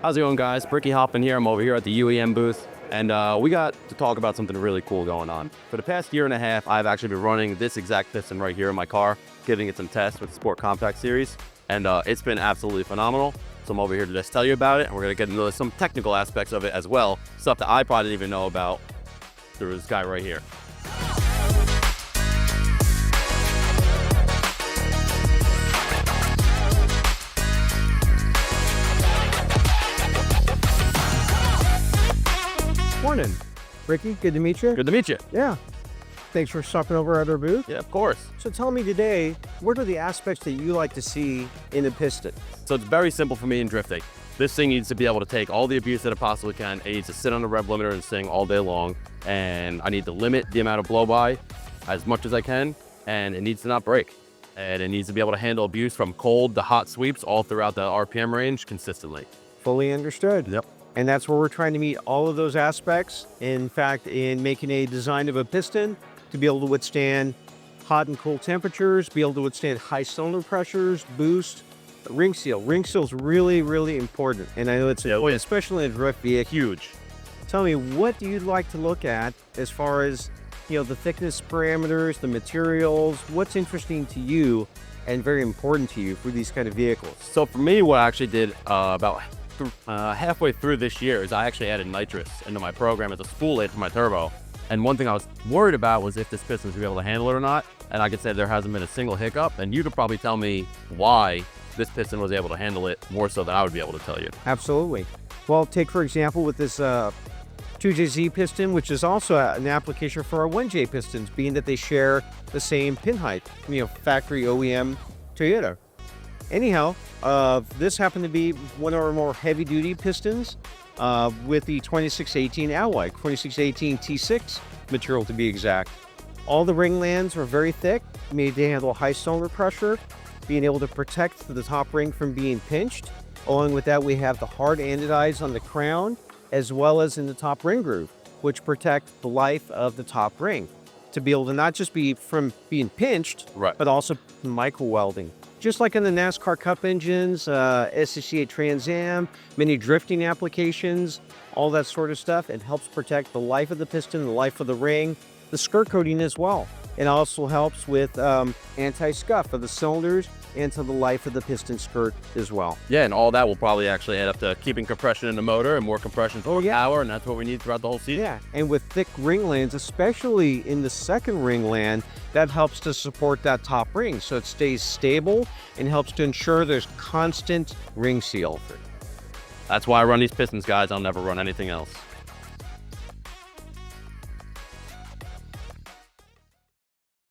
How's it going, guys? Ricky Hofmann here. I'm over here at the UEM booth, and we got to talk about something really cool going on. For the past year and a half, I've actually been running this exact piston right here in my car, giving it some tests with the Sport Compact Series, and it's been absolutely phenomenal. So I'm over here to just tell you about it, and we're going to get into some technical aspects of it as well, stuff that I probably didn't even know about through this guy right here. Morning, Ricky. Good to meet you. Good to meet you. Yeah. Thanks for stopping over at our booth. Yeah, of course. So tell me today, what are the aspects that you like to see in a piston? So it's very simple for me in drifting. This thing needs to be able to take all the abuse that it possibly can. It needs to sit on the rev limiter and sing all day long. And I need to limit the amount of blow-by as much as I can. And it needs to not break. And it needs to be able to handle abuse from cold to hot sweeps all throughout the RPM range consistently. Fully understood. Yep. And that's where we're trying to meet all of those aspects. In fact, in making a design of a piston to be able to withstand hot and cold temperatures, be able to withstand high cylinder pressures, boost, ring seal. Ring seal is really, really important. And I know it's important, especially in a drift vehicle. Huge. Tell me, what do you like to look at as far as, you know, the thickness parameters, the materials? What's interesting to you and very important to you for these kind of vehicles? So for me, what I actually did about halfway through this year is I actually added nitrous into my program as a spool aid for my turbo. And one thing I was worried about was if this piston was going to be able to handle it or not. And I could say there hasn't been a single hiccup. And you could probably tell me why this piston was able to handle it more so than I would be able to tell you. Absolutely. Well, take for example with this 2JZ piston, which is also an application for our 1J pistons, being that they share the same pin height, you know, factory OEM Toyota. Anyhow, this happened to be one of our more heavy-duty pistons with the 2618 alloy, 2618 T6 material to be exact. All the ring lands are very thick, made to handle high cylinder pressure, being able to protect the top ring from being pinched. Along with that, we have the hard anodides on the crown, as well as in the top ring groove, which protect the life of the top ring, to be able to not just be from being pinched, right, but also micro welding. Just like in the NASCAR Cup engines, SCCA Trans Am, many drifting applications, all that sort of stuff. It helps protect the life of the piston, the life of the ring, the skirt coating as well. It also helps with anti-scuff of the cylinders and to the life of the piston skirt as well. Yeah, and all that will probably actually add up to keeping compression in the motor and more compression for power, and that's what we need throughout the whole season. Yeah, and with thick ring lands, especially in the second ring land, that helps to support that top ring so it stays stable and helps to ensure there's constant ring seal. That's why I run these pistons, guys. I'll never run anything else.